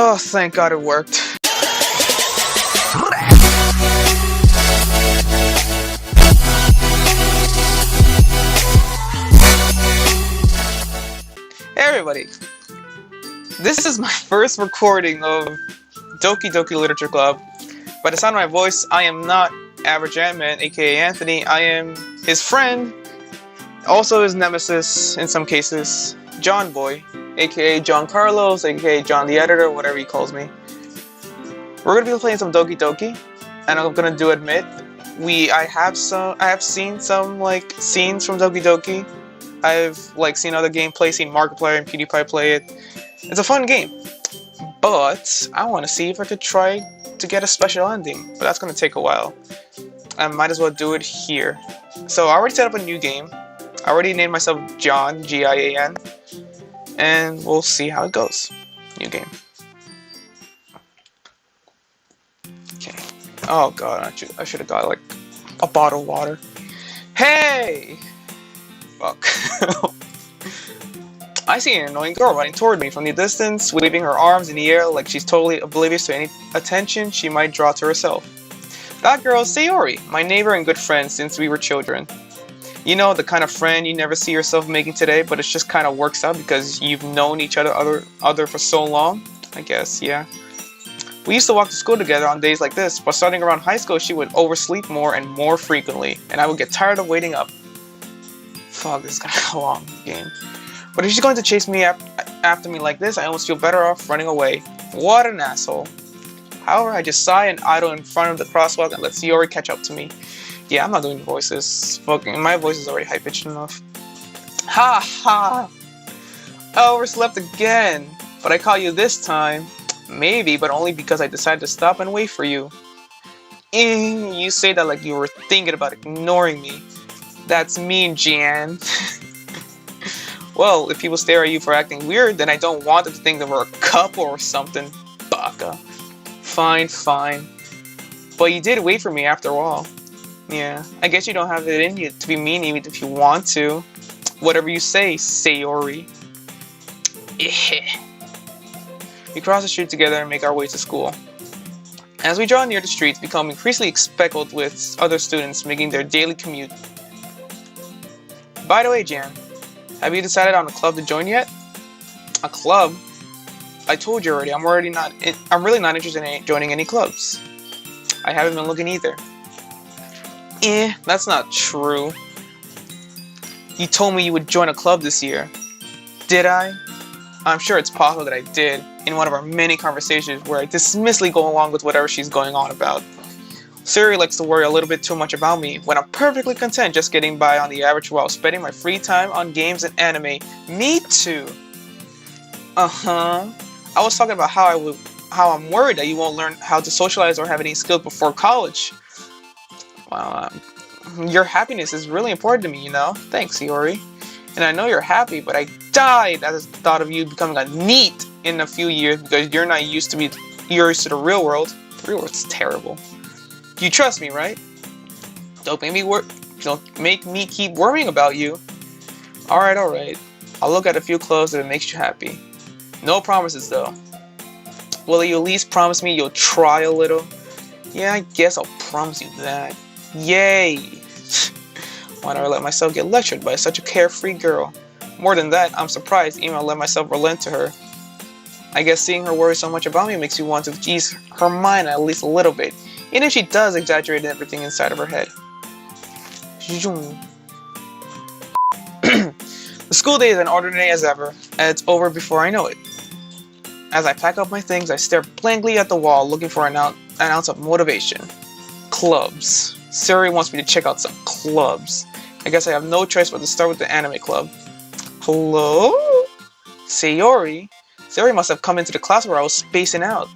Oh, thank God it worked. Hey everybody! This is my first recording of Doki Literature Club. By the sound of my voice, I am not Average Ant-Man, aka Anthony. I am his friend, also his nemesis in some cases, John Boy, aka John Carlos, aka John the Editor, whatever he calls me. We're gonna be playing some Doki, and I'm gonna admit, I have seen some scenes from Doki. I've seen other gameplay, seen Markiplier and PewDiePie play it. It's a fun game, but I want to see if I could try to get a special ending, but that's gonna take a while. I might as well do it here. So I already set up a new game. I already named myself John, G-I-A-N, and we'll see how it goes. New game. Okay. Oh god, I should have got a bottle of water. Hey! Fuck. I see an annoying girl running toward me from the distance, waving her arms in the air like she's totally oblivious to any attention she might draw to herself. That girl is Sayori, my neighbor and good friend since we were children. You know, the kind of friend you never see yourself making today, but it just kind of works out because you've known each other for so long? I guess, yeah. We used to walk to school together on days like this, but starting around high school she would oversleep more and more frequently, and I would get tired of waiting up. Fuck, this is gonna be a long game. But if she's going to chase me after me like this, I almost feel better off running away. What an asshole. However, I just sigh and idle in front of the crosswalk and let Sayori catch up to me. Yeah, I'm not doing voices. Fucking, my voice is already high-pitched enough. Ha ha! I overslept again. But I caught you this time. Maybe, but only because I decided to stop and wait for you. You say that like you were thinking about ignoring me. That's mean, Jan. Well, if people stare at you for acting weird, then I don't want them to think that we're a couple or something. Baka. Fine. But you did wait for me after all. Yeah, I guess you don't have it in you to be mean even if you want to. Whatever you say, Sayori. We cross the street together and make our way to school. As we draw near the streets, become increasingly speckled with other students making their daily commute. By the way, Jan, have you decided on a club to join yet? A club? I told you already. I'm really not interested in joining any clubs. I haven't been looking either. That's not true. You told me you would join a club this year. Did I? I'm sure it's possible that I did in one of our many conversations where I dismissively go along with whatever she's going on about. Sayori likes to worry a little bit too much about me when I'm perfectly content just getting by on the average while spending my free time on games and anime. Me too. I was talking about how I'm worried that you won't learn how to socialize or have any skills before college. Well, your happiness is really important to me, you know? Thanks, Sayori. And I know you're happy, but I died at the thought of you becoming a NEET in a few years because you're not used to the real world. The real world's terrible. You trust me, right? Don't make me keep worrying about you. Alright. I'll look at a few clothes if it makes you happy. No promises though. Will you at least promise me you'll try a little? Yeah, I guess I'll promise you that. Yay! Why did I let myself get lectured by such a carefree girl? More than that, I'm surprised even I let myself relent to her. I guess seeing her worry so much about me makes you want to ease her mind at least a little bit. Even if she does exaggerate everything inside of her head. The school day is an ordinary as ever, and it's over before I know it. As I pack up my things, I stare blankly at the wall, looking for an ounce of motivation. Clubs. Sayori wants me to check out some clubs. I guess I have no choice but to start with the anime club. Hello? Sayori? Sayori must have come into the class where I was spacing out.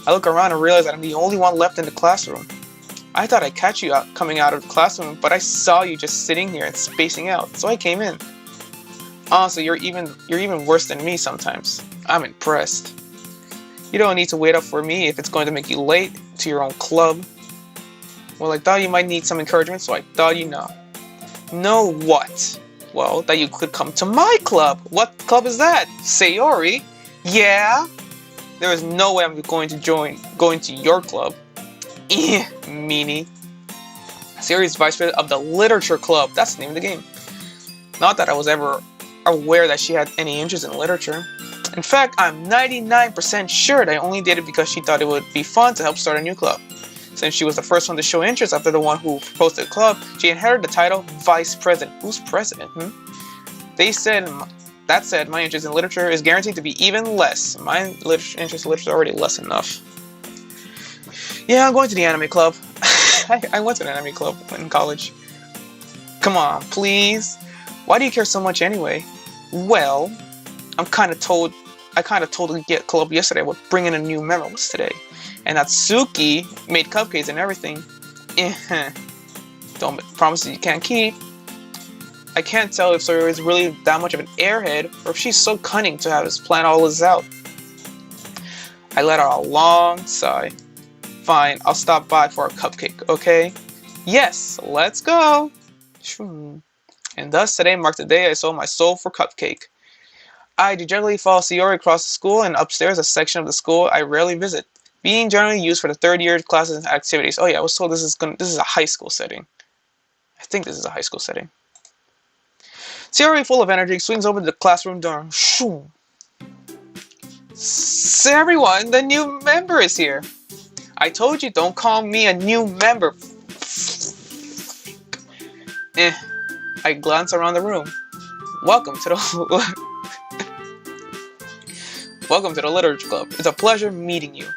I look around and realize that I'm the only one left in the classroom. I thought I'd catch you coming out of the classroom, but I saw you just sitting here and spacing out, so I came in. Oh, so you're even worse than me sometimes. I'm impressed. You don't need to wait up for me if it's going to make you late to your own club. Well, I thought you might need some encouragement, so I thought you know. Know what? Well, that you could come to my club. What club is that? Sayori? Yeah? There is no way I'm going to your club. Meanie. Sayori's vice president of the literature club. That's the name of the game. Not that I was ever aware that she had any interest in literature. In fact, I'm 99% sure that I only did it because she thought it would be fun to help start a new club. Since she was the first one to show interest after the one who proposed to the club, she inherited the title Vice President. Who's president? That said, my interest in literature is guaranteed to be even less. My interest in literature is already less enough. Yeah, I'm going to the anime club. I went to an anime club in college. Come on, please. Why do you care so much anyway? Well, I kind of told the club yesterday would bring in a new member. What's today? And Natsuki made cupcakes and everything. Don't promises you can't keep. I can't tell if Sayori is really that much of an airhead or if she's so cunning to have us plan all this out. I let out a long sigh. Fine, I'll stop by for a cupcake, okay? Yes, let's go! And thus today marked the day I sold my soul for cupcake. I degenerately follow Sayori across the school and upstairs a section of the school I rarely visit, being generally used for the third year classes and activities. Oh yeah, I was told this is a high school setting. I think this is a high school setting. Sayori, full of energy, swings over to the classroom door. So everyone, the new member is here. I told you, don't call me a new member. I glance around the room. Welcome to the literature club. It's a pleasure meeting you.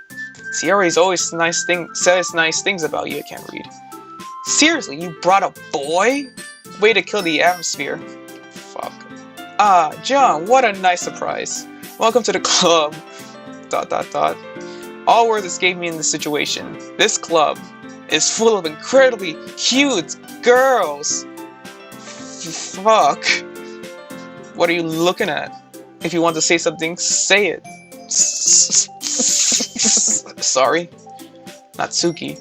Sayori's always says nice things about you. I can't read. Seriously, you brought a boy? Way to kill the atmosphere. Fuck. Ah, John, what a nice surprise. Welcome to the club. ... All words escape me in this situation. This club is full of incredibly cute girls. Fuck. What are you looking at? If you want to say something, say it. Sorry. Natsuki.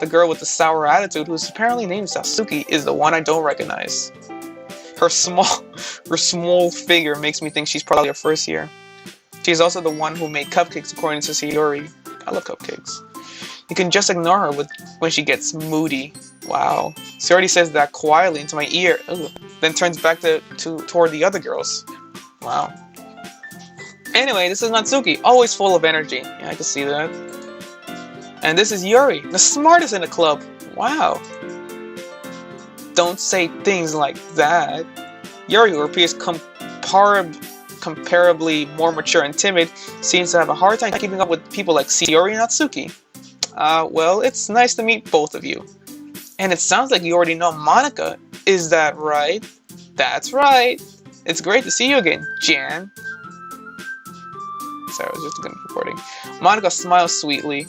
The girl with the sour attitude, who's apparently named Satsuki, is the one I don't recognize. Her small figure makes me think she's probably her first year. She's also the one who made cupcakes according to Sayori. I love cupcakes. You can just ignore her when she gets moody. Wow. Sayori says that quietly into my ear, then turns back toward the other girls. Wow. Anyway, this is Natsuki, always full of energy. Yeah, I can see that. And this is Yuri, the smartest in the club. Wow. Don't say things like that. Yuri, who appears comparably more mature and timid, seems to have a hard time keeping up with people like Sayori and Natsuki. Well, it's nice to meet both of you. And it sounds like you already know Monica. Is that right? That's right. It's great to see you again, Jan. Sorry, I was just recording. Monica smiles sweetly.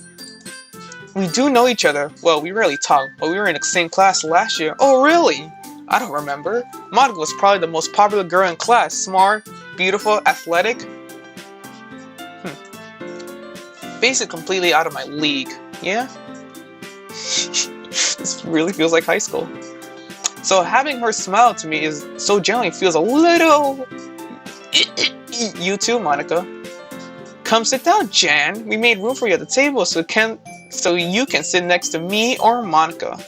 We do know each other. Well, we rarely talk, but we were in the same class last year. Oh, really? I don't remember. Monica was probably the most popular girl in class. Smart, beautiful, athletic. Basic completely out of my league. Yeah? This really feels like high school. So having her smile to me is so gently feels a little... You too, Monica. Come sit down, Jan. We made room for you at the table so you can sit next to me or Monica.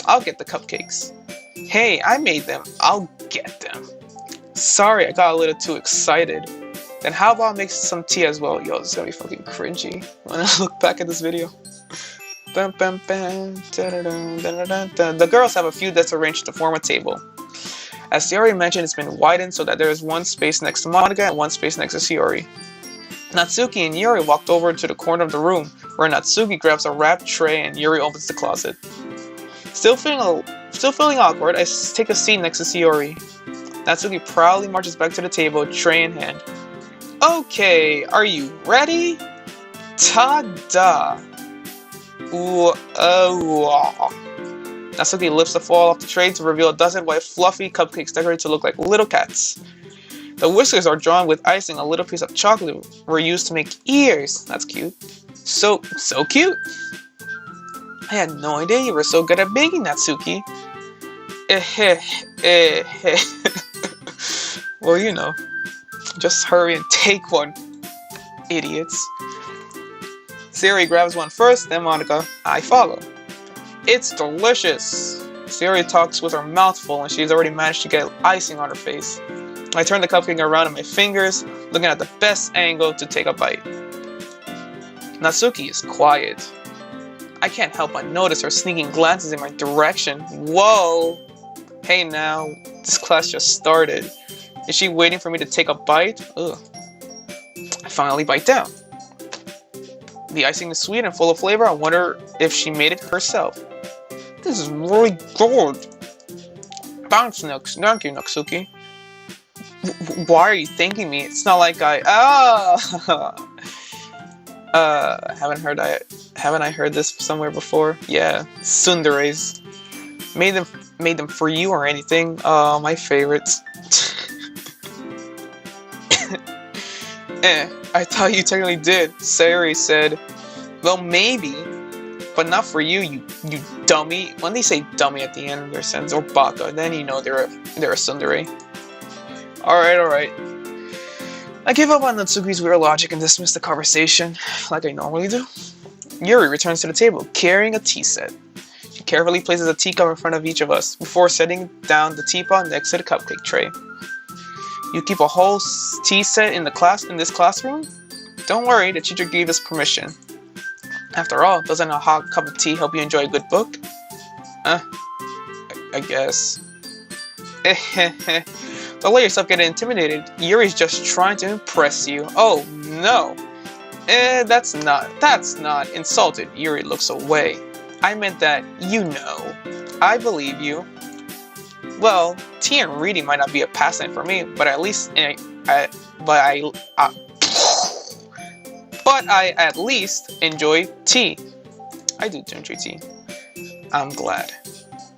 I'll get the cupcakes. Hey, I made them. I'll get them. Sorry, I got a little too excited. Then how about make some tea as well? Yo, this is gonna be fucking cringy when I look back at this video. The girls have a few desks arranged to form a table. As Sayori mentioned, it's been widened so that there is one space next to Monica and one space next to Sayori. Natsuki and Yuri walked over to the corner of the room, where Natsuki grabs a wrapped tray and Yuri opens the closet. Still feeling awkward, I take a seat next to Sayori. Natsuki proudly marches back to the table, tray in hand. Okay, are you ready? Ta-da! Natsuki lifts the foil off the tray to reveal a dozen white fluffy cupcakes decorated to look like little cats. The whiskers are drawn with icing. A little piece of chocolate were used to make ears. That's cute. So cute. I had no idea you were so good at baking, Natsuki. Well, you know. Just hurry and take one, idiots. Sayori grabs one first, then Monica. I follow. It's delicious. Sayori talks with her mouth full and she's already managed to get icing on her face. I turn the cupcake around in my fingers, looking at the best angle to take a bite. Natsuki is quiet. I can't help but notice her sneaking glances in my direction. Whoa! Hey now, this class just started. Is she waiting for me to take a bite? Ugh. I finally bite down. The icing is sweet and full of flavor. I wonder if she made it herself. This is really good. Thank you, Natsuki. Why are you thanking me? It's not like I... Haven't I heard this somewhere before? Yeah, tsunderes. Made them for you or anything. Oh, my favorites. I thought you technically did. Sayori said, well, maybe, but not for you, you dummy. When they say dummy at the end of their sentence, or baka, then you know they're a tsundere. Alright. I give up on Natsuki's weird logic and dismiss the conversation, like I normally do. Yuri returns to the table, carrying a tea set. She carefully places a teacup in front of each of us, before setting down the teapot next to the cupcake tray. You keep a whole tea set in this classroom? Don't worry, the teacher gave us permission. After all, doesn't a hot cup of tea help you enjoy a good book? I guess. Don't let yourself get intimidated. Yuri's just trying to impress you. Oh no. That's not insulted. Yuri looks away. I meant that, you know. I believe you. Well, tea and reading might not be a pastime for me, but at least I at least enjoy tea. I do enjoy tea. I'm glad.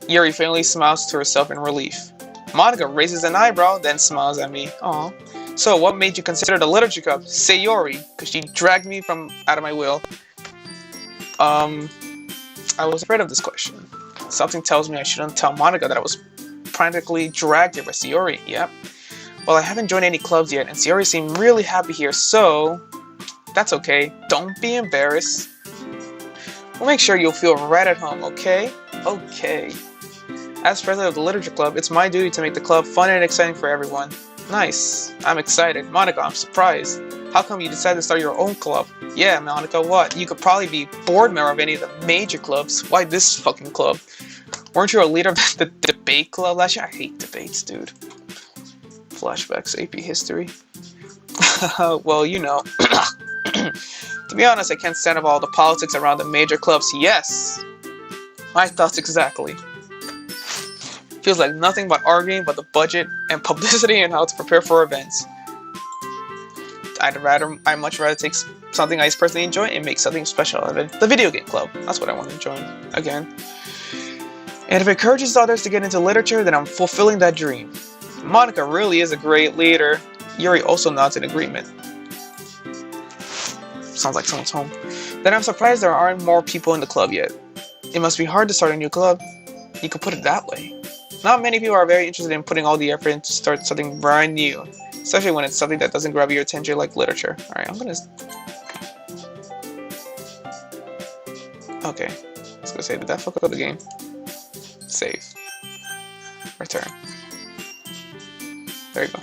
Yuri faintly smiles to herself in relief. Monica raises an eyebrow, then smiles at me. Aw. So, what made you consider the literature cup? Sayori, because she dragged me out of my will. I was afraid of this question. Something tells me I shouldn't tell Monica that I was practically dragged here by Sayori. Yep. Well, I haven't joined any clubs yet, and Sayori seemed really happy here, so... That's okay. Don't be embarrassed. We'll make sure you'll feel right at home, okay? Okay. As president of the literature club, it's my duty to make the club fun and exciting for everyone. Nice. I'm excited. Monica, I'm surprised. How come you decided to start your own club? Yeah, Monica, what? You could probably be board member of any of the major clubs. Why this fucking club? Weren't you a leader of the debate club last year? I hate debates, dude. Flashbacks, AP history. Well, you know. To be honest, I can't stand up all the politics around the major clubs. Yes! My thoughts exactly. Feels like nothing but arguing about the budget and publicity and how to prepare for events. I'd much rather take something I personally enjoy and make something special out of it. The video game club. That's what I want to join. Again. And if it encourages others to get into literature, then I'm fulfilling that dream. Monica really is a great leader. Yuri also nods in agreement. Sounds like someone's home. Then I'm surprised there aren't more people in the club yet. It must be hard to start a new club. You could put it that way. Not many people are very interested in putting all the effort in to start something brand new. Especially when it's something that doesn't grab your attention like literature. Alright, I'm gonna... Okay. I was gonna say, did that fuck up the game? Save. Return. There you go.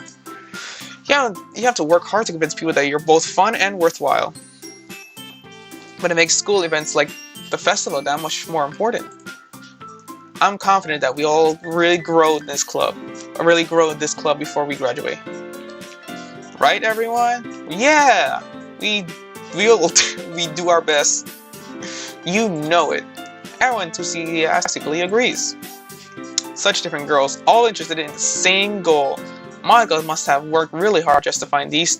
Yeah, you have to work hard to convince people that you're both fun and worthwhile. But it makes school events like the festival that much more important. I'm confident that we all really grow in this club. Or really grow in this club before we graduate. Right, everyone? Yeah! We do our best. You know it. Everyone enthusiastically agrees. Such different girls, all interested in the same goal. Monica must have worked really hard just to find these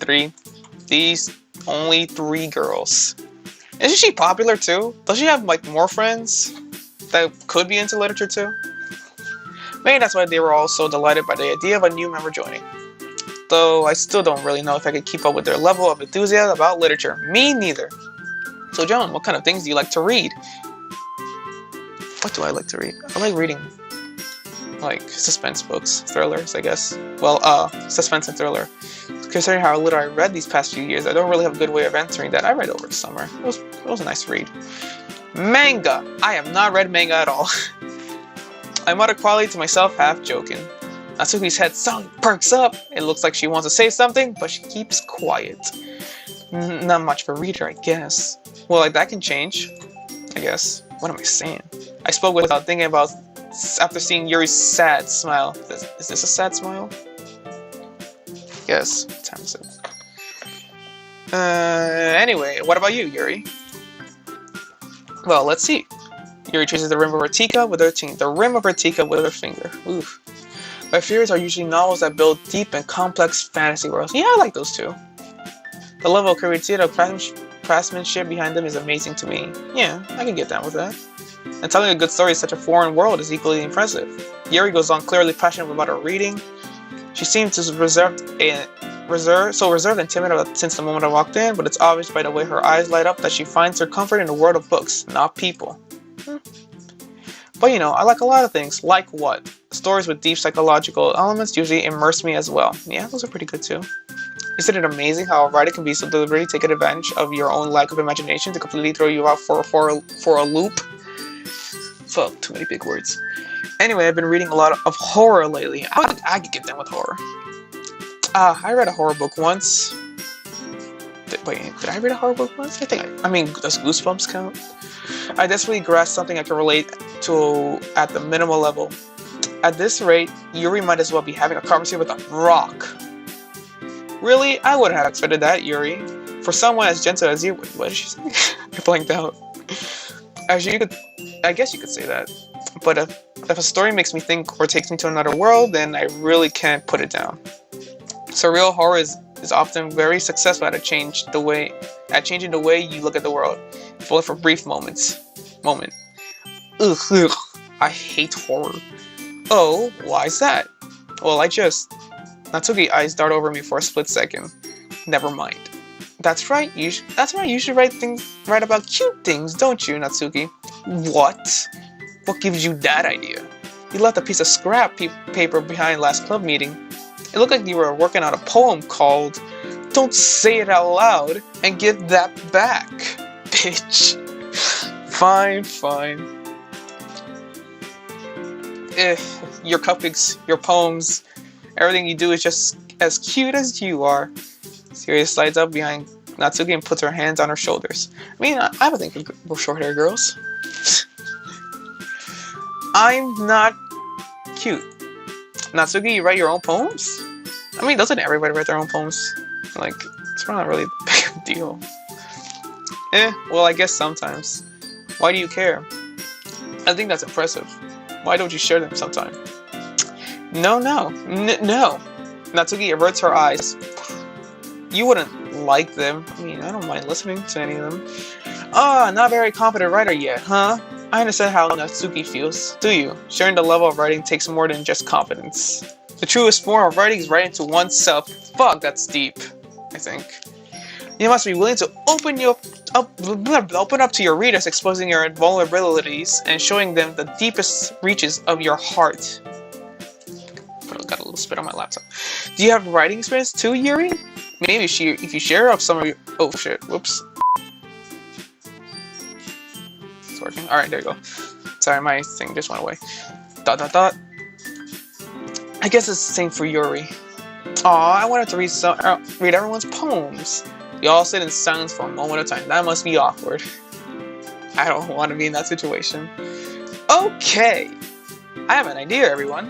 only three girls. Isn't she popular too? Does she have like more friends that could be into literature too? Maybe that's why they were all so delighted by the idea of a new member joining. Though I still don't really know if I could keep up with their level of enthusiasm about literature. Me neither. So Joan, what kind of things do you like to read? What do I like to read? I like reading like suspense books, thrillers, I guess. Well, suspense and thriller. Considering how little I read these past few years, I don't really have a good way of answering that. I read over the summer. It was a nice read. Manga! I have not read manga at all. I mutter quietly to myself, half joking. Natsuki's head suddenly perks up. It looks like she wants to say something, but she keeps quiet. Not much of a reader, I guess. Well, like, that can change, I guess. What am I saying? I spoke without thinking about after seeing Yuri's sad smile. Is this a sad smile? Yes. What time is it? Anyway, what about you, Yuri? Well, let's see. Yuri traces the rim of her teacup with her finger. Oof. My favorites are usually novels that build deep and complex fantasy worlds. Yeah, I like those too. The level of creativity of craftsmanship behind them is amazing to me. Yeah, I can get down with that. And telling a good story in such a foreign world is equally impressive. Yuri goes on clearly passionate about her reading. She seems so reserved and timid since the moment I walked in, but it's obvious by the way her eyes light up that she finds her comfort in the world of books, not people. But you know, I like a lot of things. Like what? Stories with deep psychological elements usually immerse me as well. Yeah, those are pretty good too. Isn't it amazing how a writer can be so deliberately take advantage of your own lack of imagination to completely throw you out for a loop? Fuck, too many big words. Anyway, I've been reading a lot of horror lately. I could get down with horror. I read a horror book once. Did I read a horror book once? I mean, does Goosebumps count? I desperately grasped something I can relate to at the minimal level. At this rate, Yuri might as well be having a conversation with a rock. Really? I wouldn't have expected that, Yuri. For someone as gentle as you... What did she say? I blanked out. I guess you could say that. But if a story makes me think or takes me to another world, then I really can't put it down. Surreal horror is often very successful at changing the way you look at the world, if only for brief moments. Ugh, I hate horror. Oh, why is that? Well, Natsuki's eyes dart over me for a split second. Never mind. That's right. You should write about cute things, don't you, Natsuki? What? What gives you that idea? You left a piece of scrap paper behind last club meeting. It looked like you were working on a poem called "Don't Say It Out Loud and Give That Back, Bitch." Fine. Your cupcakes, your poems, everything you do is just as cute as you are. Siri slides up behind Natsuki and puts her hands on her shoulders. I mean, I have a thing for short-haired girls. I'm not cute. Natsuki, you write your own poems? I mean, doesn't everybody write their own poems? Like, it's not really a big deal. Well, I guess sometimes. Why do you care? I think that's impressive. Why don't you share them sometime? No. Natsuki averts her eyes. You wouldn't like them. I mean, I don't mind listening to any of them. Not very competent writer yet, huh? I understand how Natsuki feels. Do you? Sharing the level of writing takes more than just competence. The truest form of writing is writing to oneself. Fuck, that's deep, I think. You must be willing to open up to your readers, exposing your vulnerabilities and showing them the deepest reaches of your heart. Got a little spit on my laptop. Do you have writing experience too, Yuri? Maybe if you share up some of your... Oh shit, whoops. It's working. Alright, there you go. Sorry, my thing just went away. ... I guess it's the same for Yuri. Aw, I wanted to read everyone's poems. We all sit in silence for a moment at a time. That must be awkward. I don't want to be in that situation. Okay! I have an idea, everyone. ...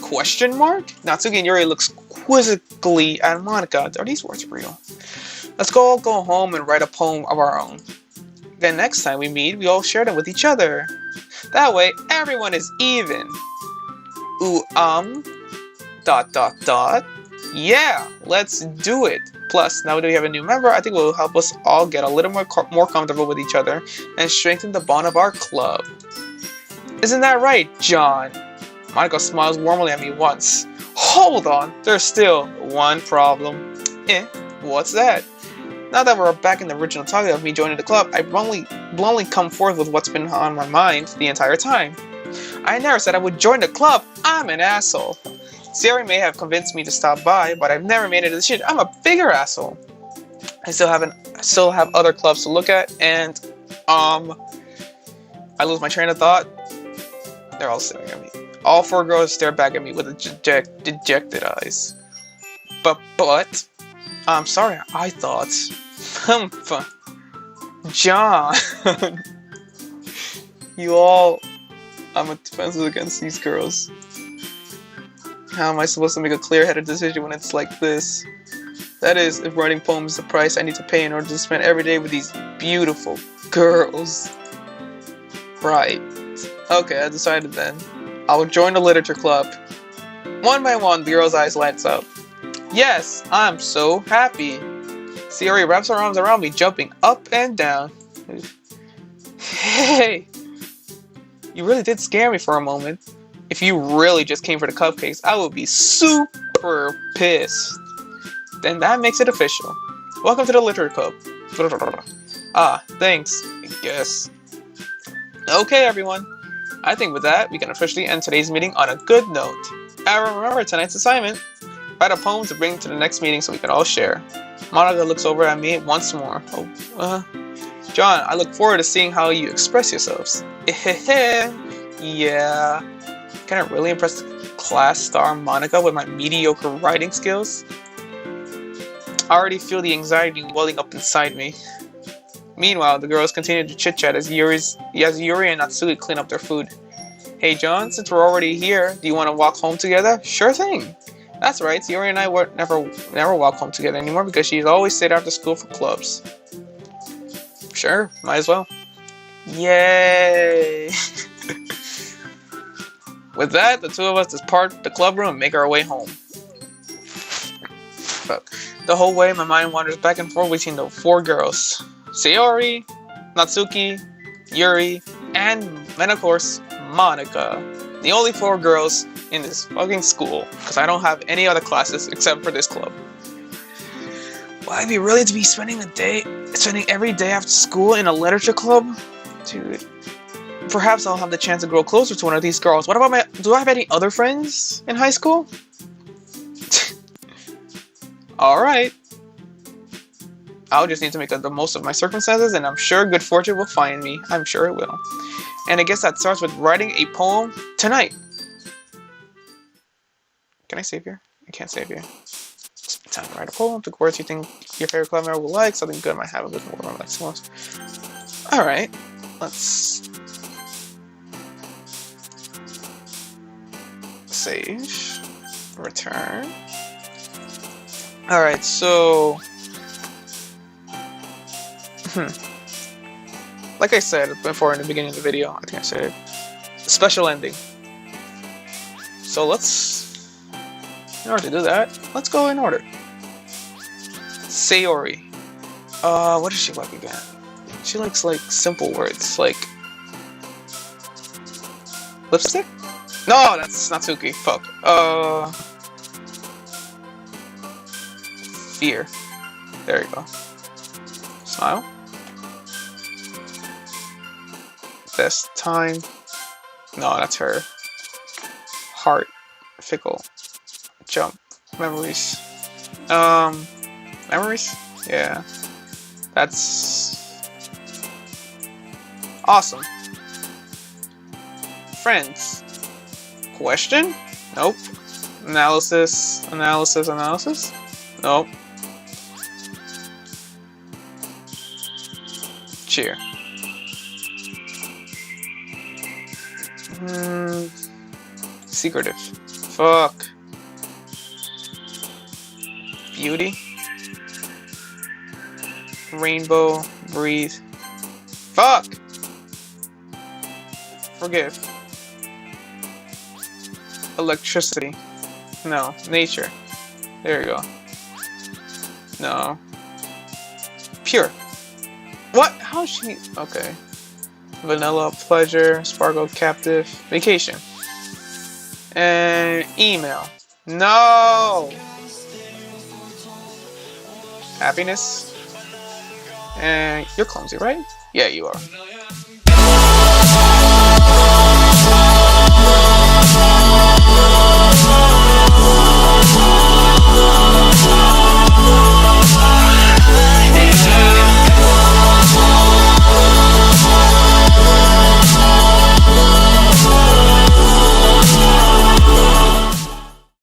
Question mark? Natsuki and Yuri looks quizzically at Monica. Are these words real? Let's all go home and write a poem of our own. Then next time we meet, we all share them with each other. That way, everyone is even. Ooh, Yeah, let's do it. Plus, now that we have a new member, I think it will help us all get a little more comfortable with each other and strengthen the bond of our club. Isn't that right, John? Monica smiles warmly at me once. Hold on, there's still one problem. What's that? Now that we're back in the original topic of me joining the club, I bluntly come forth with what's been on my mind the entire time. I never said I would join the club. I'm an asshole. Sayori may have convinced me to stop by, but I've never made a decision. I'm a bigger asshole. I still have other clubs to look at, and I lose my train of thought. They're all staring at me. All 4 girls stare back at me with dejected eyes. But I'm sorry. I thought, John, you all. I'm defensive against these girls. How am I supposed to make a clear-headed decision when it's like this? That is, if writing poems is the price I need to pay in order to spend every day with these beautiful girls. Right. Okay, I decided then. I will join the literature club. One by one, the girl's eyes lights up. Yes, I'm so happy. Sayori wraps her arms around me, jumping up and down. Hey! You really did scare me for a moment. If you really just came for the cupcakes, I would be super pissed. Then that makes it official. Welcome to the literature club. Ah, thanks, I guess. Okay, everyone. I think with that, we can officially end today's meeting on a good note. And remember tonight's assignment. Write a poem to bring to the next meeting so we can all share. Monica looks over at me once more. John, I look forward to seeing how you express yourselves. Yeah. Can I really impress the class star Monica with my mediocre writing skills? I already feel the anxiety welling up inside me. Meanwhile, the girls continue to chit-chat as Yuri and Natsuki clean up their food. Hey John, since we're already here, do you want to walk home together? Sure thing. That's right, Yuri and I never walk home together anymore because she's always stayed after school for clubs. Sure, might as well. Yay! With that, the two of us depart the club room and make our way home. Fuck. The whole way, my mind wanders back and forth between the 4 girls. Sayori, Natsuki, Yuri, and of course, Monica. The only 4 girls in this fucking school, because I don't have any other classes except for this club. Will I be really to be spending every day after school in a literature club? Dude. Perhaps I'll have the chance to grow closer to one of these girls. What about do I have any other friends in high school? Alright. I'll just need to make the most of my circumstances, and I'm sure good fortune will find me. I'm sure it will. And I guess that starts with writing a poem tonight. Can I save here? I can't save here. It's time to write a poem. Pick words you think your favorite club member will like. Something good might have a bit more like most. Alright. Let's save. Return. Alright, so like I said before in the beginning of the video, I think I said it, special ending. So in order to do that, let's go in order. Sayori. What does she like again? She likes like simple words, like lipstick? No, that's Natsuki. Fuck. Fear. There you go. Smile. Best time. No, that's her. Heart. Fickle. Jump. Memories. Memories? Yeah. That's awesome. Friends. Question? Nope. Analysis. Nope. Cheer. Secretive. Fuck. Beauty. Rainbow. Breathe. Fuck! Forgive. Electricity. No. Nature. There you go. No. Pure. What? How is she? Okay. Vanilla, pleasure, sparkle, captive, vacation. And email. No! Happiness. And you're clumsy, right? Yeah, you are.